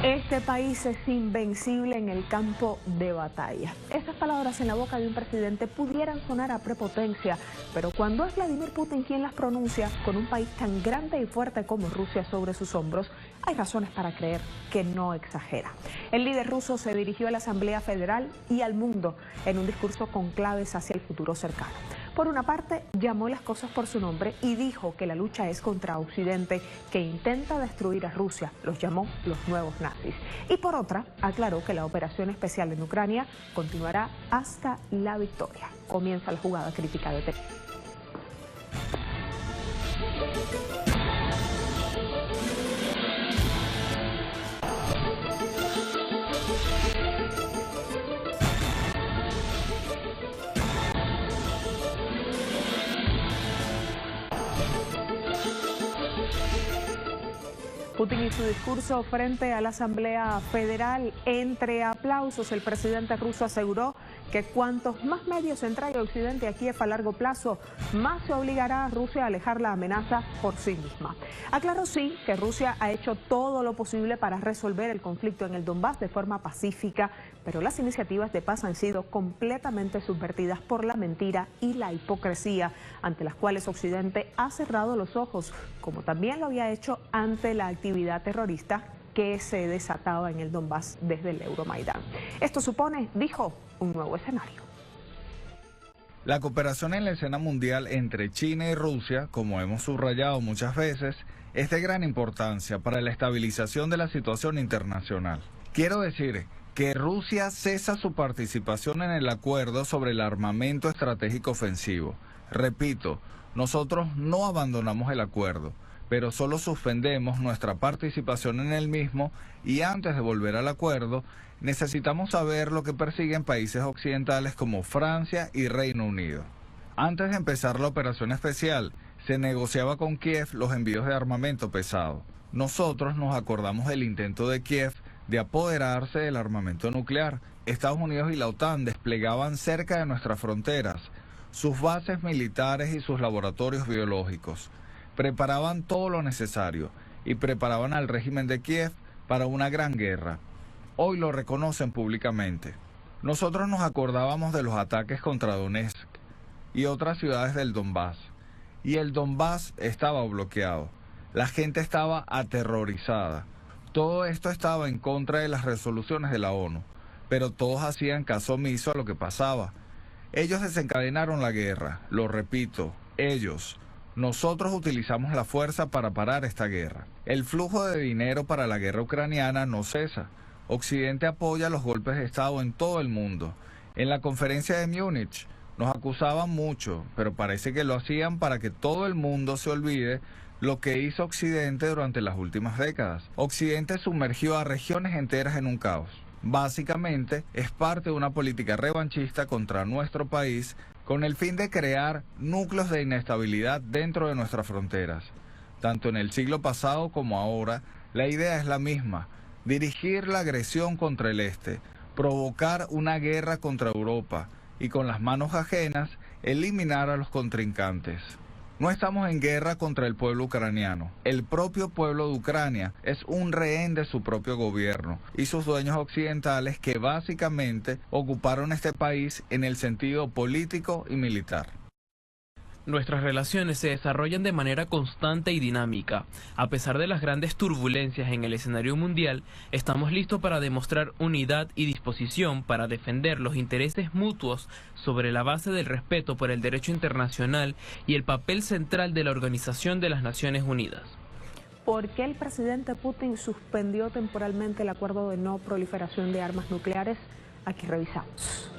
Este país es invencible en el campo de batalla. Estas palabras en la boca de un presidente pudieran sonar a prepotencia, pero cuando es Vladimir Putin quien las pronuncia, con un país tan grande y fuerte como Rusia sobre sus hombros, hay razones para creer que no exagera. El líder ruso se dirigió a la Asamblea Federal y al mundo en un discurso con claves hacia el futuro cercano. Por una parte, llamó las cosas por su nombre y dijo que la lucha es contra Occidente, que intenta destruir a Rusia, los llamó los nuevos nazis. Y por otra, aclaró que la operación especial en Ucrania continuará hasta la victoria. Comienza la jugada crítica de Telemundo. Putin y su discurso frente a la Asamblea Federal. Entre aplausos, el presidente ruso aseguró que cuantos más medios entregue Occidente a Kiev a largo plazo, más se obligará a Rusia a alejar la amenaza por sí misma. Aclaró sí que Rusia ha hecho todo lo posible para resolver el conflicto en el Donbass de forma pacífica, pero las iniciativas de paz han sido completamente subvertidas por la mentira y la hipocresía, ante las cuales Occidente ha cerrado los ojos, como también lo había hecho ante la actividad terrorista que se desataba en el Donbass desde el Euromaidán. Esto supone, dijo, un nuevo escenario. La cooperación en la escena mundial entre China y Rusia, como hemos subrayado muchas veces, es de gran importancia para la estabilización de la situación internacional. Quiero decir que Rusia cesa su participación en el acuerdo sobre el armamento estratégico ofensivo. Repito, nosotros no abandonamos el acuerdo, pero solo suspendemos nuestra participación en el mismo y antes de volver al acuerdo, necesitamos saber lo que persiguen países occidentales como Francia y Reino Unido. Antes de empezar la operación especial, se negociaba con Kiev los envíos de armamento pesado. Nosotros nos acordamos del intento de Kiev de apoderarse del armamento nuclear. Estados Unidos y la OTAN desplegaban cerca de nuestras fronteras sus bases militares y sus laboratorios biológicos. Preparaban todo lo necesario y preparaban al régimen de Kiev para una gran guerra. Hoy lo reconocen públicamente. Nosotros nos acordábamos de los ataques contra Donetsk y otras ciudades del Donbass. Y el Donbass estaba bloqueado. La gente estaba aterrorizada. Todo esto estaba en contra de las resoluciones de la ONU, pero todos hacían caso omiso a lo que pasaba. Ellos desencadenaron la guerra, lo repito, ellos. Nosotros utilizamos la fuerza para parar esta guerra. El flujo de dinero para la guerra ucraniana no cesa. Occidente apoya los golpes de Estado en todo el mundo. En la conferencia de Múnich nos acusaban mucho, pero parece que lo hacían para que todo el mundo se olvide lo que hizo Occidente durante las últimas décadas. Occidente sumergió a regiones enteras en un caos. Básicamente, es parte de una política revanchista contra nuestro país con el fin de crear núcleos de inestabilidad dentro de nuestras fronteras. Tanto en el siglo pasado como ahora, la idea es la misma: dirigir la agresión contra el este, provocar una guerra contra Europa y con las manos ajenas eliminar a los contrincantes. No estamos en guerra contra el pueblo ucraniano. El propio pueblo de Ucrania es un rehén de su propio gobierno y sus dueños occidentales que básicamente ocuparon este país en el sentido político y militar. Nuestras relaciones se desarrollan de manera constante y dinámica. A pesar de las grandes turbulencias en el escenario mundial, estamos listos para demostrar unidad y disposición para defender los intereses mutuos sobre la base del respeto por el derecho internacional y el papel central de la Organización de las Naciones Unidas. ¿Por qué el presidente Putin suspendió temporalmente el acuerdo de no proliferación de armas nucleares? Aquí revisamos.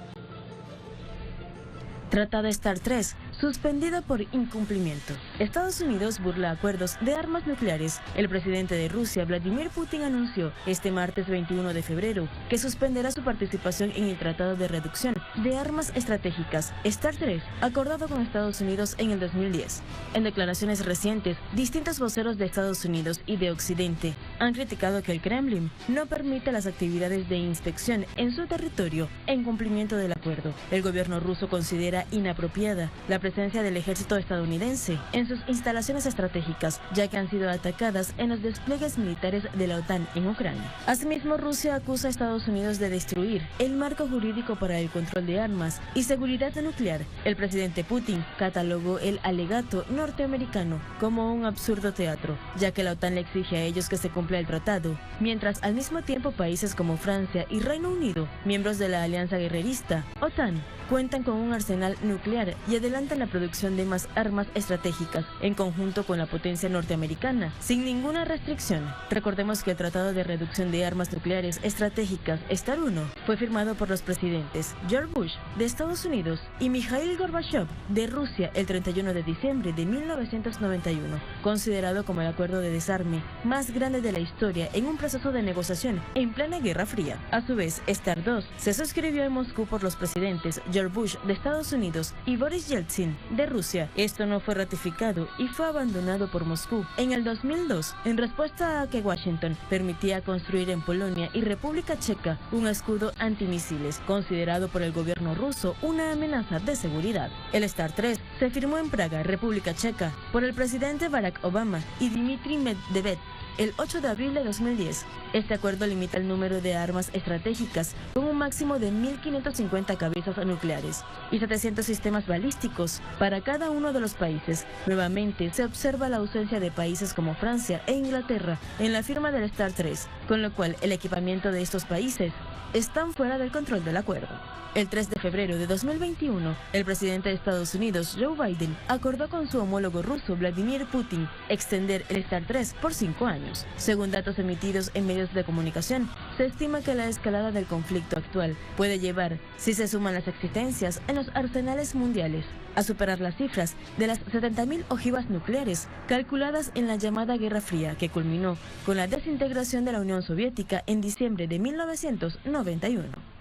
Tratado START 3, suspendido por incumplimiento. Estados Unidos burla acuerdos de armas nucleares. El presidente de Rusia, Vladimir Putin, anunció este martes 21 de febrero que suspenderá su participación en el Tratado de Reducción de Armas Estratégicas, START 3, acordado con Estados Unidos en el 2010. En declaraciones recientes, distintos voceros de Estados Unidos y de Occidente han criticado que el Kremlin no permite las actividades de inspección en su territorio en cumplimiento del acuerdo. El gobierno ruso considera considera inapropiada la presencia del ejército estadounidense en sus instalaciones estratégicas, ya que han sido atacadas en los despliegues militares de la OTAN en Ucrania. Asimismo, Rusia acusa a Estados Unidos de destruir el marco jurídico para el control de armas y seguridad nuclear. El presidente Putin catalogó el alegato norteamericano como un absurdo teatro, ya que la OTAN le exige a ellos que se cumpla el tratado, mientras al mismo tiempo países como Francia y Reino Unido, miembros de la alianza guerrerista OTAN, cuentan con un arsenal nuclear y adelantan la producción de más armas estratégicas en conjunto con la potencia norteamericana, sin ninguna restricción. Recordemos que el Tratado de Reducción de Armas Nucleares Estratégicas, START 1, fue firmado por los presidentes George Bush de Estados Unidos y Mikhail Gorbachev de Rusia el 31 de diciembre de 1991, considerado como el acuerdo de desarme más grande de la historia en un proceso de negociación en plena Guerra Fría. A su vez, START 2 se suscribió en Moscú por los presidentes George Bush de Estados Unidos y Boris Yeltsin de Rusia. Esto no fue ratificado y fue abandonado por Moscú en el 2002 en respuesta a que Washington permitía construir en Polonia y República Checa un escudo antimisiles, considerado por el gobierno ruso una amenaza de seguridad. El START 3 se firmó en Praga, República Checa, por el presidente Barack Obama y Dmitry Medvedev el 8 de abril de 2010. Este acuerdo limita el número de armas estratégicas con un máximo de 1.550 cabezas nucleares y 700 sistemas balísticos para cada uno de los países. Nuevamente se observa la ausencia de países como Francia e Inglaterra en la firma del START 3, con lo cual el equipamiento de estos países están fuera del control del acuerdo. El 3 de febrero de 2021, el presidente de Estados Unidos, Joe Biden, acordó con su homólogo ruso, Vladimir Putin, extender el START 3 por 5 años. Según datos emitidos en medios de comunicación, se estima que la escalada del conflicto actual puede llevar, si se suman las existencias en los arsenales mundiales, a superar las cifras de las 70.000 ojivas nucleares calculadas en la llamada Guerra Fría, que culminó con la desintegración de la Unión Soviética en diciembre de 1991.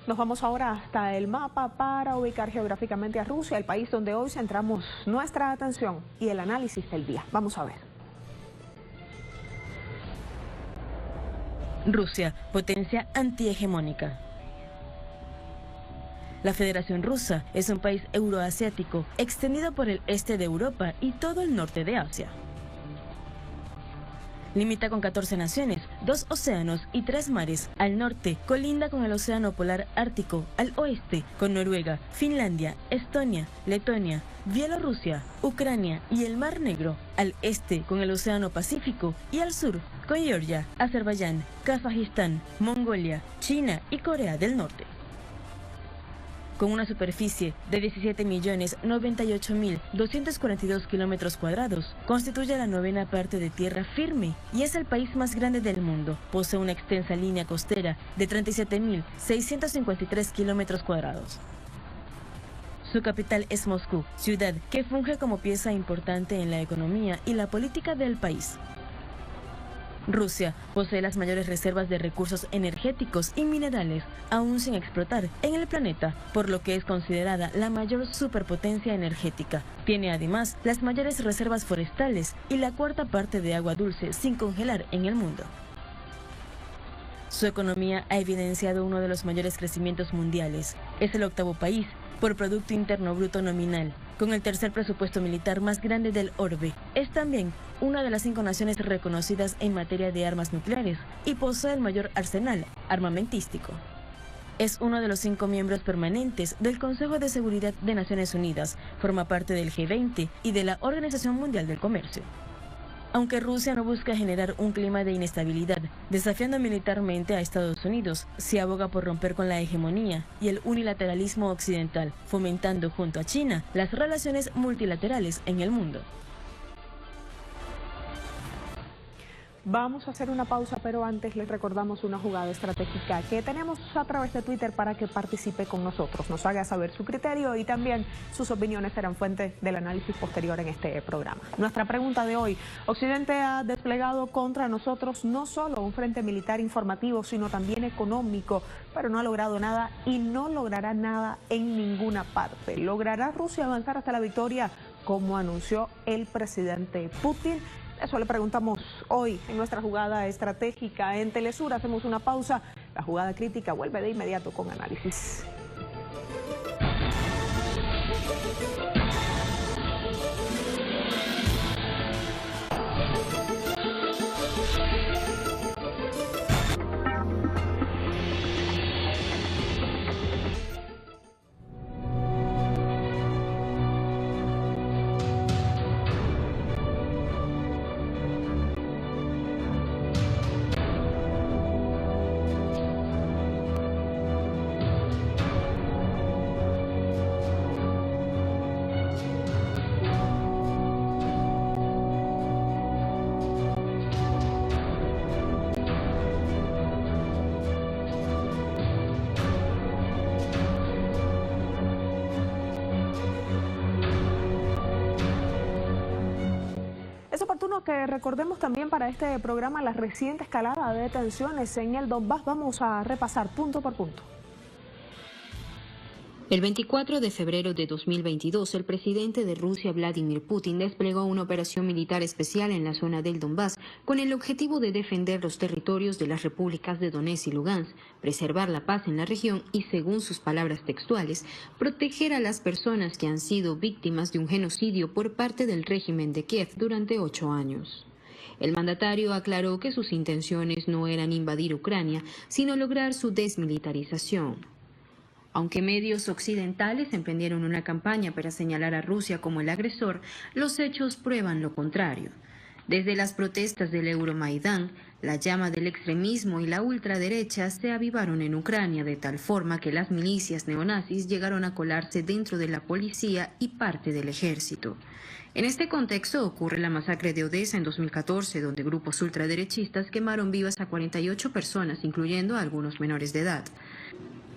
Nos vamos ahora hasta el mapa para ubicar geográficamente a Rusia, el país donde hoy centramos nuestra atención y el análisis del día. Vamos a ver. Rusia, potencia antihegemónica. La Federación Rusa es un país euroasiático extendido por el este de Europa y todo el norte de Asia. Limita con 14 naciones, 2 océanos y 3 mares. Al norte, colinda con el Océano Polar Ártico. Al oeste, con Noruega, Finlandia, Estonia, Letonia, Bielorrusia, Ucrania y el Mar Negro. Al este, con el Océano Pacífico. Y al sur, con Georgia, Azerbaiyán, Kazajistán, Mongolia, China y Corea del Norte. Con una superficie de 17.098.242 kilómetros cuadrados, constituye la 9ª parte de tierra firme y es el país más grande del mundo. Posee una extensa línea costera de 37.653 kilómetros cuadrados. Su capital es Moscú, ciudad que funge como pieza importante en la economía y la política del país. Rusia posee las mayores reservas de recursos energéticos y minerales aún sin explotar en el planeta, por lo que es considerada la mayor superpotencia energética. Tiene además las mayores reservas forestales y la 4ª parte de agua dulce sin congelar en el mundo. Su economía ha evidenciado uno de los mayores crecimientos mundiales. Es el 8º país por Producto Interno Bruto nominal, con el 3er presupuesto militar más grande del orbe. Es también una de las 5 naciones reconocidas en materia de armas nucleares y posee el mayor arsenal armamentístico. Es uno de los 5 miembros permanentes del Consejo de Seguridad de Naciones Unidas, forma parte del G20 y de la Organización Mundial del Comercio. Aunque Rusia no busca generar un clima de inestabilidad, desafiando militarmente a Estados Unidos, se aboga por romper con la hegemonía y el unilateralismo occidental, fomentando junto a China las relaciones multilaterales en el mundo. Vamos a hacer una pausa, pero antes les recordamos una jugada estratégica que tenemos a través de Twitter para que participe con nosotros, nos haga saber su criterio y también sus opiniones serán fuente del análisis posterior en este programa. Nuestra pregunta de hoy: Occidente ha desplegado contra nosotros no solo un frente militar informativo, sino también económico, pero no ha logrado nada y no logrará nada en ninguna parte. ¿Logrará Rusia avanzar hasta la victoria, como anunció el presidente Putin? Eso le preguntamos hoy en nuestra jugada estratégica en Telesur. Hacemos una pausa. La jugada crítica vuelve de inmediato con análisis. bueno que recordemos también para este programa la reciente escalada de tensiones en el Donbass. Vamos a repasar punto por punto. El 24 de febrero de 2022, el presidente de Rusia, Vladimir Putin, desplegó una operación militar especial en la zona del Donbass con el objetivo de defender los territorios de las repúblicas de Donetsk y Lugansk, preservar la paz en la región y, según sus palabras textuales, proteger a las personas que han sido víctimas de un genocidio por parte del régimen de Kiev durante 8 años. El mandatario aclaró que sus intenciones no eran invadir Ucrania, sino lograr su desmilitarización. Aunque medios occidentales emprendieron una campaña para señalar a Rusia como el agresor, los hechos prueban lo contrario. Desde las protestas del Euromaidán, la llama del extremismo y la ultraderecha se avivaron en Ucrania de tal forma que las milicias neonazis llegaron a colarse dentro de la policía y parte del ejército. En este contexto ocurre la masacre de Odessa en 2014, donde grupos ultraderechistas quemaron vivas a 48 personas, incluyendo a algunos menores de edad.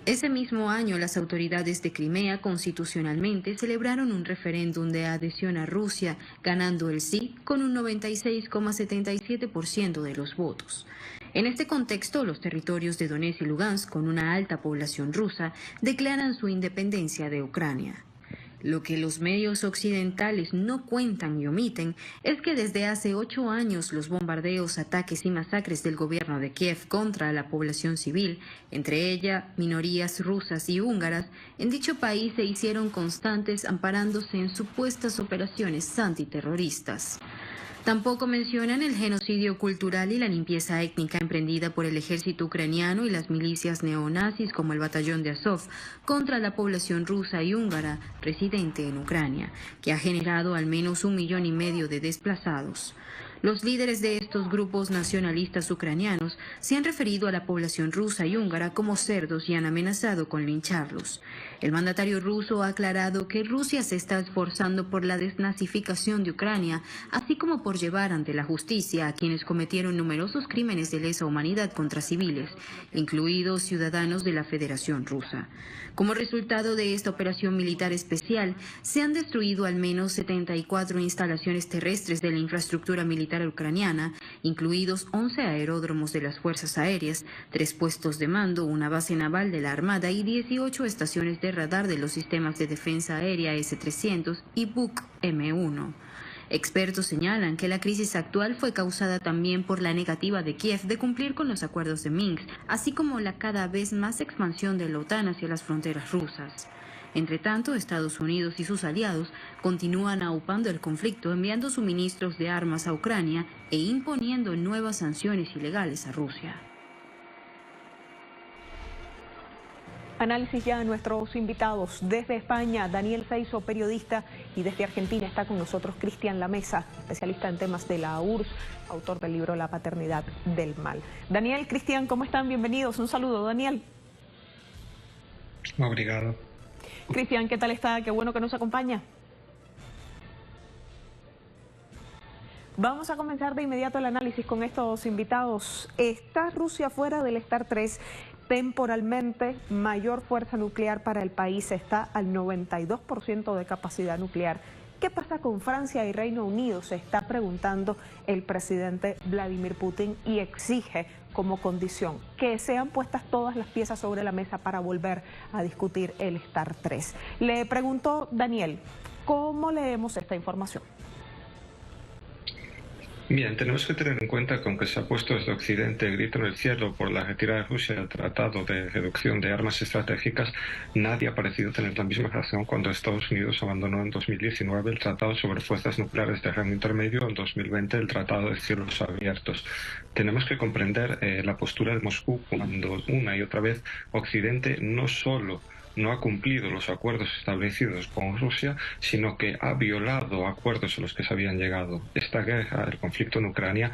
Ese mismo año, las autoridades de Crimea constitucionalmente celebraron un referéndum de adhesión a Rusia, ganando el sí con un 96,77% de los votos. En este contexto, los territorios de Donetsk y Lugansk, con una alta población rusa, declaran su independencia de Ucrania. Lo que los medios occidentales no cuentan y omiten es que desde hace 8 años los bombardeos, ataques y masacres del gobierno de Kiev contra la población civil, entre ellas minorías rusas y húngaras, en dicho país se hicieron constantes amparándose en supuestas operaciones antiterroristas. Tampoco mencionan el genocidio cultural y la limpieza étnica emprendida por el ejército ucraniano y las milicias neonazis como el batallón de Azov contra la población rusa y húngara residente en Ucrania, que ha generado al menos 1,5 millones de desplazados. Los líderes de estos grupos nacionalistas ucranianos se han referido a la población rusa y húngara como cerdos y han amenazado con lincharlos. El mandatario ruso ha aclarado que Rusia se está esforzando por la desnazificación de Ucrania, así como por llevar ante la justicia a quienes cometieron numerosos crímenes de lesa humanidad contra civiles, incluidos ciudadanos de la Federación Rusa. Como resultado de esta operación militar especial, se han destruido al menos 74 instalaciones terrestres de la infraestructura militar ucraniana, incluidos 11 aeródromos de las Fuerzas Aéreas, 3 puestos de mando, una base naval de la Armada y 18 estaciones de radar de los sistemas de defensa aérea S-300 y Buk M1. Expertos señalan que la crisis actual fue causada también por la negativa de Kiev de cumplir con los acuerdos de Minsk, así como la cada vez más expansión de la OTAN hacia las fronteras rusas. Entre tanto, Estados Unidos y sus aliados continúan aupando el conflicto, enviando suministros de armas a Ucrania e imponiendo nuevas sanciones ilegales a Rusia. Análisis ya de nuestros invitados. Desde España, Daniel Seiso, periodista, y desde Argentina está con nosotros Cristian Lamesa, especialista en temas de la URSS, autor del libro La paternidad del mal. Daniel, Cristian, ¿cómo están? Bienvenidos. Un saludo, Daniel. Obrigado. Cristian, ¿qué tal está? Qué bueno que nos acompaña. Vamos a comenzar de inmediato el análisis con estos invitados. ¿Está Rusia fuera del START 3? Temporalmente, mayor fuerza nuclear para el país, está al 92% de capacidad nuclear. ¿Qué pasa con Francia y Reino Unido? Se está preguntando el presidente Vladimir Putin y exige como condición que sean puestas todas las piezas sobre la mesa para volver a discutir el START 3. Le preguntó Daniel, ¿cómo leemos esta información? Bien, tenemos que tener en cuenta que aunque se ha puesto desde Occidente el grito en el cielo por la retirada de Rusia del Tratado de Reducción de Armas Estratégicas, nadie ha parecido tener la misma reacción cuando Estados Unidos abandonó en 2019 el Tratado sobre Fuerzas Nucleares de Rango Intermedio, en 2020 el Tratado de Cielos Abiertos. Tenemos que comprender la postura de Moscú cuando una y otra vez Occidente no solo no ha cumplido los acuerdos establecidos con Rusia, sino que ha violado acuerdos a los que se habían llegado. Esta guerra, el conflicto en Ucrania,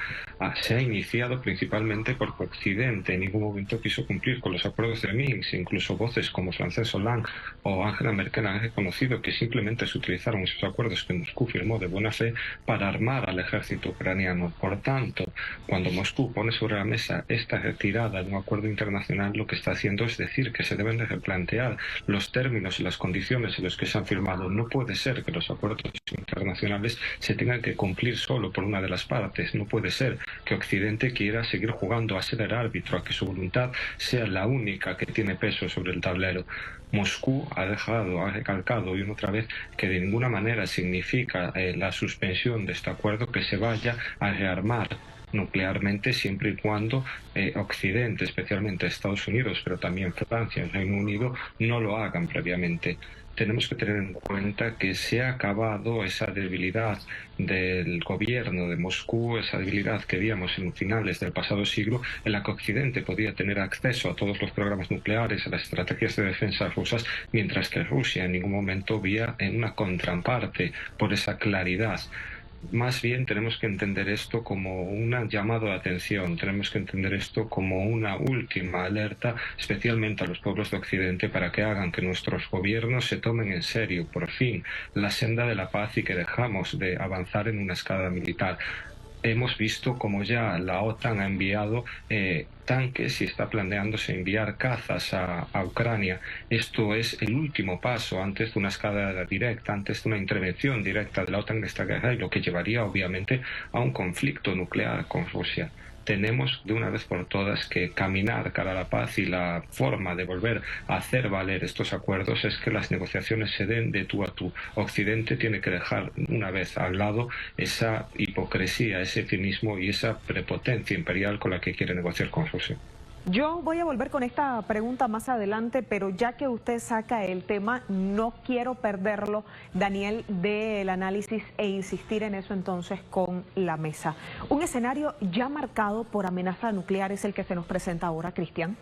se ha iniciado principalmente porque Occidente en ningún momento quiso cumplir con los acuerdos de Minsk. Incluso voces como Francesc Hollande o Angela Merkel han reconocido que simplemente se utilizaron esos acuerdos que Moscú firmó de buena fe para armar al ejército ucraniano. Por tanto, cuando Moscú pone sobre la mesa esta retirada de un acuerdo internacional, lo que está haciendo es decir que se deben de replantear los términos y las condiciones en los que se han firmado. No puede ser que los acuerdos internacionales se tengan que cumplir solo por una de las partes. No puede ser que Occidente quiera seguir jugando a ser el árbitro, a que su voluntad sea la única que tiene peso sobre el tablero. Moscú ha recalcado y otra vez que de ninguna manera significa la suspensión de este acuerdo que se vaya a rearmar nuclearmente siempre y cuando Occidente, especialmente Estados Unidos, pero también Francia y el Reino Unido, no lo hagan previamente. Tenemos que tener en cuenta que se ha acabado esa debilidad del gobierno de Moscú, esa debilidad que vimos en finales del pasado siglo, en la que Occidente podía tener acceso a todos los programas nucleares, a las estrategias de defensa rusas, mientras que Rusia en ningún momento veía en una contraparte por esa claridad. Más bien tenemos que entender esto como un llamado de atención, tenemos que entender esto como una última alerta, especialmente a los pueblos de Occidente, para que hagan que nuestros gobiernos se tomen en serio, por fin, la senda de la paz y que dejamos de avanzar en una escala militar. Hemos visto como ya la OTAN ha enviado tanques y está planeándose enviar cazas a Ucrania. Esto es el último paso antes de una escalada directa, antes de una intervención directa de la OTAN en esta guerra, y lo que llevaría obviamente a un conflicto nuclear con Rusia. Tenemos de una vez por todas que caminar cara a la paz, y la forma de volver a hacer valer estos acuerdos es que las negociaciones se den de tú a tú. Occidente tiene que dejar una vez al lado esa hipocresía, ese cinismo y esa prepotencia imperial con la que quiere negociar con Rusia. Yo voy a volver con esta pregunta más adelante, pero ya que usted saca el tema, no quiero perderlo, Daniel, del análisis e insistir en eso entonces con la mesa. Un escenario ya marcado por amenaza nuclear es el que se nos presenta ahora, Cristian.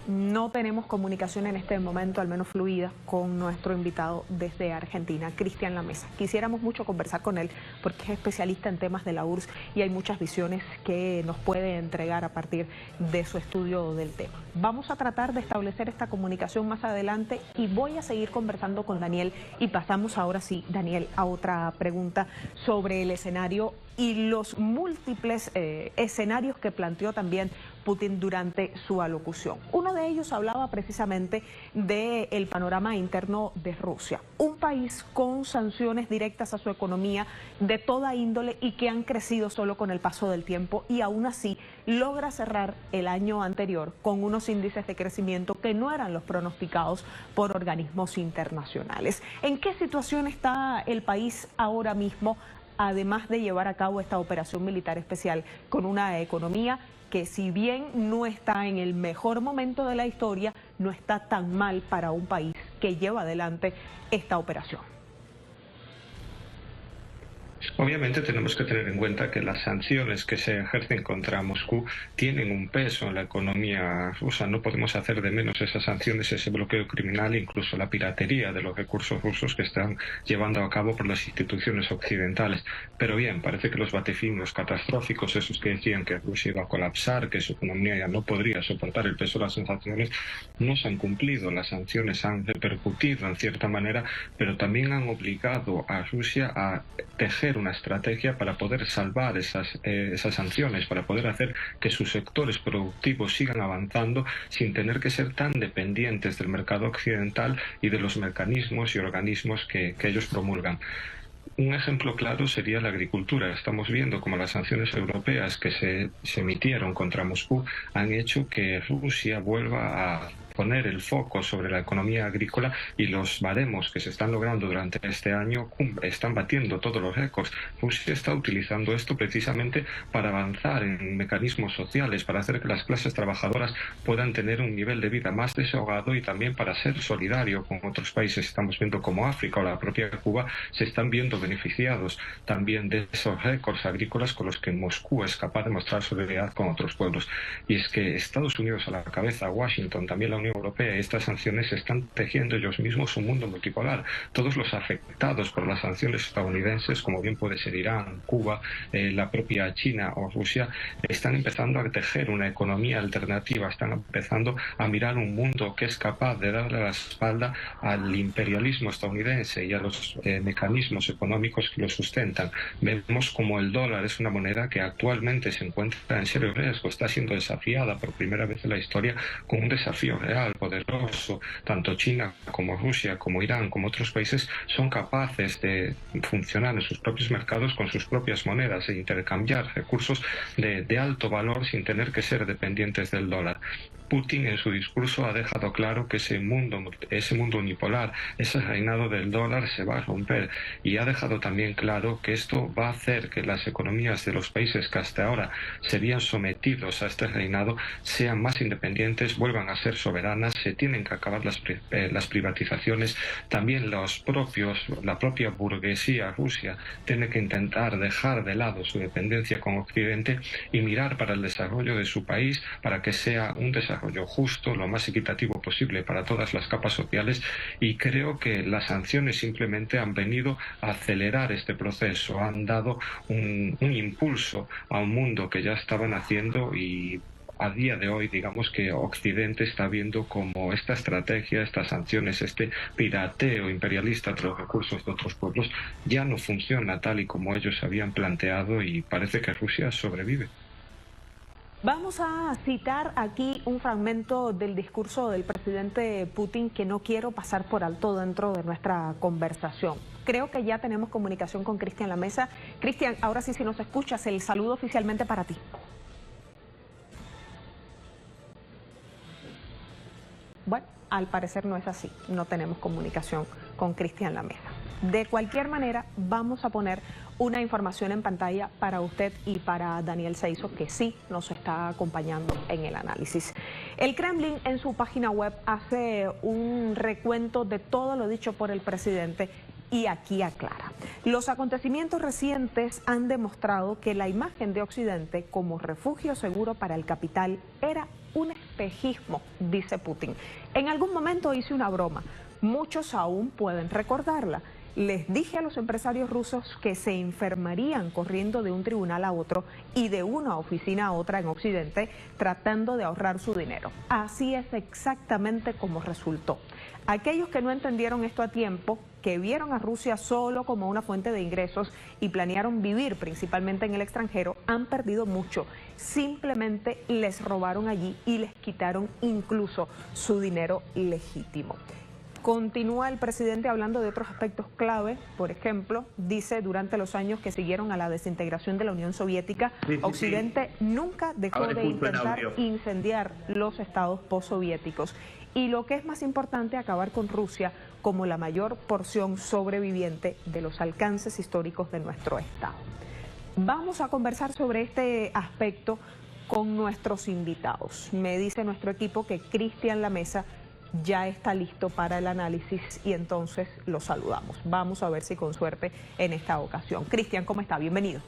No tenemos comunicación en este momento, al menos fluida, con nuestro invitado desde Argentina, Cristian Lamesa. Quisiéramos mucho conversar con él porque es especialista en temas de la URSS y hay muchas visiones que nos puede entregar a partir de su estudio del tema. Vamos a tratar de establecer esta comunicación más adelante y voy a seguir conversando con Daniel, y pasamos ahora sí, Daniel, a otra pregunta sobre el escenario y los múltiples escenarios que planteó también Putin durante su alocución. Uno de ellos hablaba precisamente del panorama interno de Rusia, un país con sanciones directas a su economía de toda índole y que han crecido solo con el paso del tiempo, y aún así logra cerrar el año anterior con unos índices de crecimiento que no eran los pronosticados por organismos internacionales. ¿En qué situación está el país ahora mismo, además de llevar a cabo esta operación militar especial, con una economía que, si bien no está en el mejor momento de la historia, no está tan mal para un país que lleva adelante esta operación? Obviamente tenemos que tener en cuenta que las sanciones que se ejercen contra Moscú tienen un peso en la economía rusa. No podemos hacer de menos esas sanciones, ese bloqueo criminal, incluso la piratería de los recursos rusos que están llevando a cabo por las instituciones occidentales. Pero bien, parece que los vaticinios catastróficos, esos que decían que Rusia iba a colapsar, que su economía ya no podría soportar el peso de las sanciones, no se han cumplido. Las sanciones han repercutido en cierta manera, pero también han obligado a Rusia a tejer una estrategia para poder salvar esas sanciones, para poder hacer que sus sectores productivos sigan avanzando sin tener que ser tan dependientes del mercado occidental y de los mecanismos y organismos que ellos promulgan. Un ejemplo claro sería la agricultura. Estamos viendo cómo las sanciones europeas que se emitieron contra Moscú han hecho que Rusia vuelva a poner el foco sobre la economía agrícola, y los baremos que se están logrando durante este año están batiendo todos los récords. Rusia está utilizando esto precisamente para avanzar en mecanismos sociales, para hacer que las clases trabajadoras puedan tener un nivel de vida más desahogado, y también para ser solidario con otros países. Estamos viendo como África o la propia Cuba se están viendo beneficiados también de esos récords agrícolas con los que Moscú es capaz de mostrar solidaridad con otros pueblos. Y es que Estados Unidos a la cabeza, Washington, también la Unión Europea. Estas sanciones están tejiendo ellos mismos un mundo multipolar. Todos los afectados por las sanciones estadounidenses, como bien puede ser Irán, Cuba, la propia China o Rusia, están empezando a tejer una economía alternativa, están empezando a mirar un mundo que es capaz de darle la espalda al imperialismo estadounidense y a los mecanismos económicos que lo sustentan. Vemos como el dólar es una moneda que actualmente se encuentra en serio riesgo, está siendo desafiada por primera vez en la historia con un desafío real, poderoso. Tanto China como Rusia, como Irán, como otros países son capaces de funcionar en sus propios mercados con sus propias monedas e intercambiar recursos de alto valor sin tener que ser dependientes del dólar. Putin en su discurso ha dejado claro que ese mundo unipolar, ese reinado del dólar se va a romper, y ha dejado también claro que esto va a hacer que las economías de los países que hasta ahora serían sometidos a este reinado sean más independientes, vuelvan a ser soberanas. Se tienen que acabar las privatizaciones. También la propia burguesía rusa tiene que intentar dejar de lado su dependencia con Occidente y mirar para el desarrollo de su país, para que sea un desarrollo justo, lo más equitativo posible para todas las capas sociales. Y creo que las sanciones simplemente han venido a acelerar este proceso, han dado un impulso a un mundo que ya estaba naciendo, y a día de hoy digamos que Occidente está viendo como esta estrategia, estas sanciones, este pirateo imperialista de los recursos de otros pueblos ya no funciona tal y como ellos habían planteado, y parece que Rusia sobrevive. Vamos a citar aquí un fragmento del discurso del presidente Putin que no quiero pasar por alto dentro de nuestra conversación. Creo que ya tenemos comunicación con Cristian Lamesa. Cristian, ahora sí, si nos escuchas, el saludo oficialmente para ti. Bueno, al parecer no es así, no tenemos comunicación con Cristian Lamesa. De cualquier manera, vamos a poner una información en pantalla para usted y para Daniel Seizo, que sí nos está acompañando en el análisis. El Kremlin en su página web hace un recuento de todo lo dicho por el presidente y aquí aclara. Los acontecimientos recientes han demostrado que la imagen de Occidente como refugio seguro para el capital era un espejismo, dice Putin. En algún momento hice una broma, muchos aún pueden recordarla. Les dije a los empresarios rusos que se enfermarían corriendo de un tribunal a otro y de una oficina a otra en Occidente tratando de ahorrar su dinero. Así es exactamente como resultó. Aquellos que no entendieron esto a tiempo, que vieron a Rusia solo como una fuente de ingresos y planearon vivir principalmente en el extranjero, han perdido mucho. Simplemente les robaron allí y les quitaron incluso su dinero legítimo. Continúa el presidente hablando de otros aspectos clave. Por ejemplo, dice, durante los años que siguieron a la desintegración de la Unión Soviética, Occidente nunca dejó de intentar incendiar los estados postsoviéticos. Y lo que es más importante, acabar con Rusia como la mayor porción sobreviviente de los alcances históricos de nuestro estado. Vamos a conversar sobre este aspecto con nuestros invitados. Me dice nuestro equipo que Cristian Lamesa ya está listo para el análisis y entonces lo saludamos. Vamos a ver si con suerte en esta ocasión. Cristian, ¿cómo está? Bienvenido.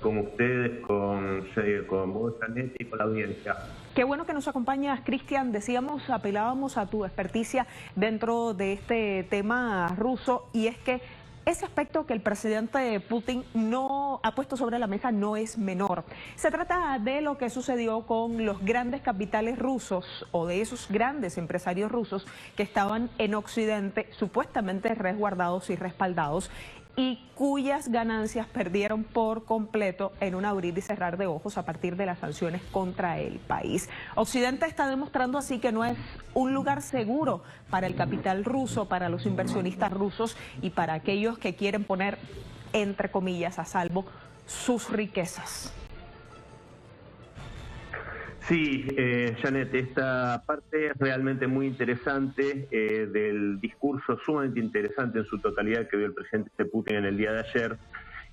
Con ustedes, con vos, Janet, y con la audiencia. Qué bueno que nos acompañas, Cristian. Decíamos, apelábamos a tu experticia dentro de este tema ruso, y es que ese aspecto que el presidente Putin no ha puesto sobre la mesa no es menor. Se trata de lo que sucedió con los grandes capitales rusos o de esos grandes empresarios rusos que estaban en Occidente supuestamente resguardados y respaldados, y cuyas ganancias perdieron por completo en un abrir y cerrar de ojos a partir de las sanciones contra el país. Occidente está demostrando así que no es un lugar seguro para el capital ruso, para los inversionistas rusos y para aquellos que quieren poner, entre comillas, a salvo sus riquezas. Sí, Janet, esta parte es realmente muy interesante del discurso, sumamente interesante en su totalidad que dio el presidente Putin en el día de ayer,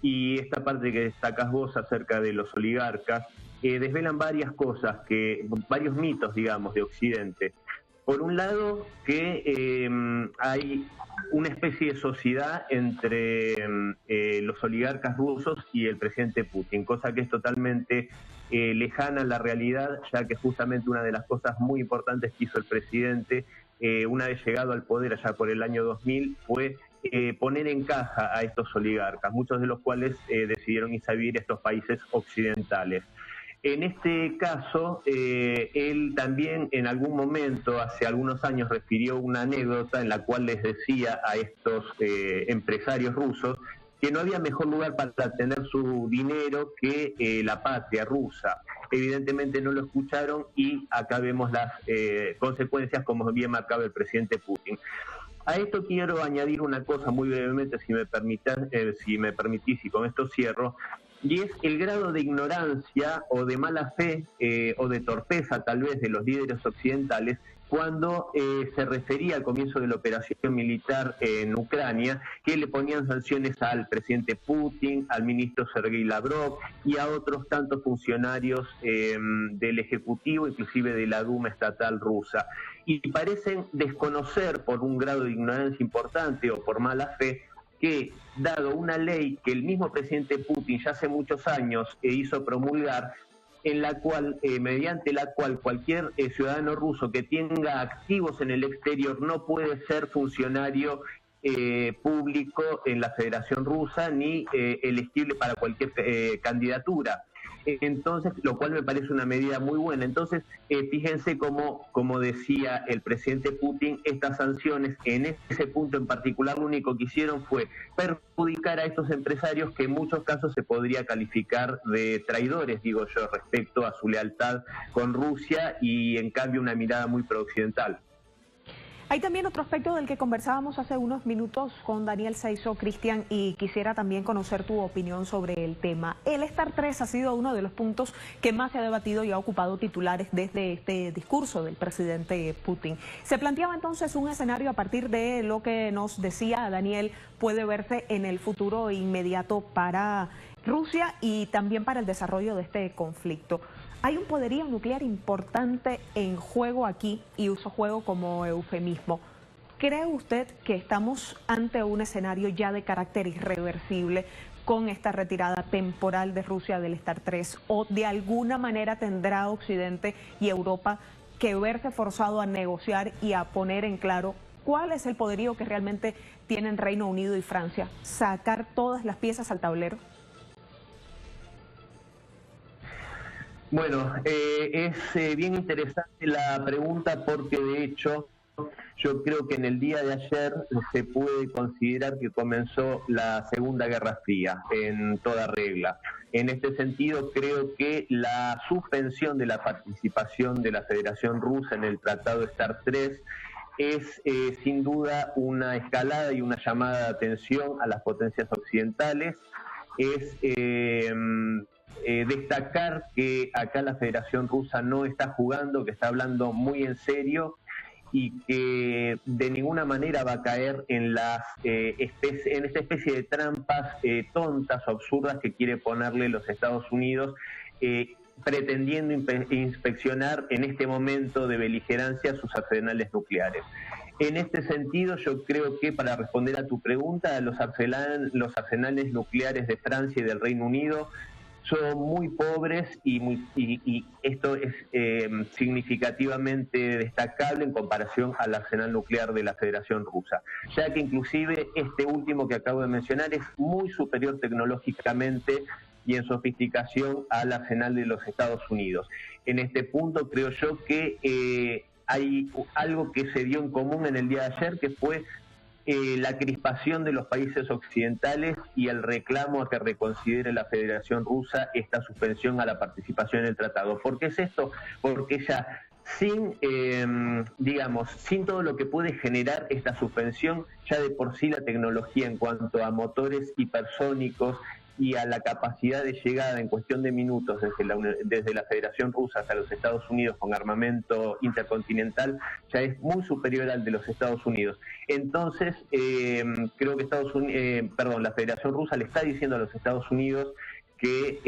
y esta parte que destacas vos acerca de los oligarcas, desvelan varias cosas, varios mitos, digamos, de Occidente. Por un lado, que hay una especie de sociedad entre los oligarcas rusos y el presidente Putin, cosa que es totalmente lejana a la realidad, ya que justamente una de las cosas muy importantes que hizo el presidente una vez llegado al poder allá por el año 2000 fue poner en caja a estos oligarcas, muchos de los cuales decidieron irse a vivir a estos países occidentales. En este caso, él también en algún momento, hace algunos años, refirió una anécdota en la cual les decía a estos empresarios rusos que no había mejor lugar para tener su dinero que la patria rusa. Evidentemente no lo escucharon y acá vemos las consecuencias, como bien marcaba el presidente Putin. A esto quiero añadir una cosa muy brevemente, si me permitís, y con esto cierro, y es el grado de ignorancia o de mala fe o de torpeza tal vez de los líderes occidentales cuando se refería al comienzo de la operación militar en Ucrania, que le ponían sanciones al presidente Putin, al ministro Sergei Lavrov y a otros tantos funcionarios del Ejecutivo, inclusive de la Duma estatal rusa. Y parecen desconocer por un grado de ignorancia importante o por mala fe que, dado una ley que el mismo presidente Putin ya hace muchos años hizo promulgar, en la cual, mediante la cual cualquier ciudadano ruso que tenga activos en el exterior no puede ser funcionario público en la Federación Rusa ni elegible para cualquier candidatura. Entonces, lo cual me parece una medida muy buena. Entonces, fíjense como decía el presidente Putin, estas sanciones en ese punto en particular lo único que hicieron fue perjudicar a estos empresarios que en muchos casos se podría calificar de traidores, digo yo, respecto a su lealtad con Rusia y en cambio una mirada muy prooccidental. Hay también otro aspecto del que conversábamos hace unos minutos con Daniel Seiso, Cristian, y quisiera también conocer tu opinión sobre el tema. El Star 3 ha sido uno de los puntos que más se ha debatido y ha ocupado titulares desde este discurso del presidente Putin. Se planteaba entonces un escenario a partir de lo que nos decía Daniel puede verse en el futuro inmediato para Rusia y también para el desarrollo de este conflicto. Hay un poderío nuclear importante en juego aquí, y uso juego como eufemismo. ¿Cree usted que estamos ante un escenario ya de carácter irreversible con esta retirada temporal de Rusia del Star 3? ¿O de alguna manera tendrá Occidente y Europa que verse forzado a negociar y a poner en claro cuál es el poderío que realmente tienen Reino Unido y Francia? ¿Sacar todas las piezas al tablero? Bueno, es bien interesante la pregunta porque de hecho yo creo que en el día de ayer se puede considerar que comenzó la Segunda Guerra Fría en toda regla. En este sentido creo que la suspensión de la participación de la Federación Rusa en el Tratado Star 3 es sin duda una escalada y una llamada de atención a las potencias occidentales. Es destacar que acá la Federación Rusa no está jugando, que está hablando muy en serio y que de ninguna manera va a caer en en esta especie de trampas tontas o absurdas que quiere ponerle los Estados Unidos, pretendiendo inspeccionar en este momento de beligerancia sus arsenales nucleares. En este sentido, yo creo que para responder a tu pregunta, los arsenales nucleares de Francia y del Reino Unido son muy pobres y esto es significativamente destacable en comparación al arsenal nuclear de la Federación Rusa, ya que inclusive este último que acabo de mencionar es muy superior tecnológicamente y en sofisticación al arsenal de los Estados Unidos. En este punto creo yo que hay algo que se dio en común en el día de ayer, que fue la crispación de los países occidentales y el reclamo a que reconsidere la Federación Rusa esta suspensión a la participación en el tratado. ¿Por qué es esto? Porque ya sin todo lo que puede generar esta suspensión, ya de por sí la tecnología en cuanto a motores hipersónicos y a la capacidad de llegada en cuestión de minutos desde la Federación Rusa hasta los Estados Unidos con armamento intercontinental ya es muy superior al de los Estados Unidos. Entonces, creo que la Federación Rusa le está diciendo a los Estados Unidos que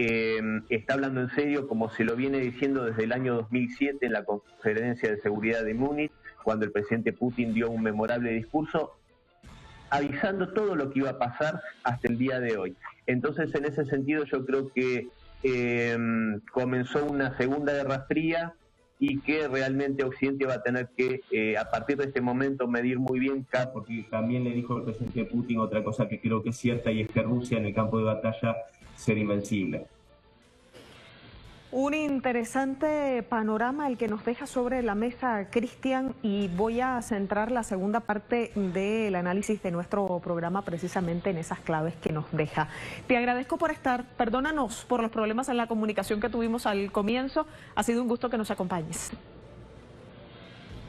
está hablando en serio, como se lo viene diciendo desde el año 2007 en la Conferencia de Seguridad de Múnich, cuando el presidente Putin dio un memorable discurso, avisando todo lo que iba a pasar hasta el día de hoy. Entonces, en ese sentido, yo creo que comenzó una segunda guerra fría y que realmente Occidente va a tener que, a partir de este momento, medir muy bien. Porque también le dijo el presidente Putin otra cosa que creo que es cierta, y es que Rusia en el campo de batalla será invencible. Un interesante panorama el que nos deja sobre la mesa Cristian, y voy a centrar la segunda parte del análisis de nuestro programa precisamente en esas claves que nos deja. Te agradezco por estar, perdónanos por los problemas en la comunicación que tuvimos al comienzo, ha sido un gusto que nos acompañes.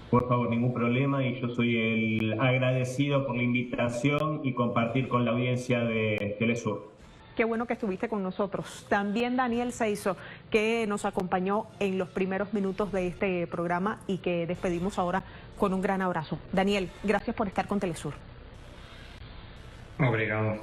Por favor, ningún problema, y yo soy el agradecido por la invitación y compartir con la audiencia de Telesur. Qué bueno que estuviste con nosotros. También Daniel Seizo, que nos acompañó en los primeros minutos de este programa y que despedimos ahora con un gran abrazo. Daniel, gracias por estar con Telesur. Obrigado.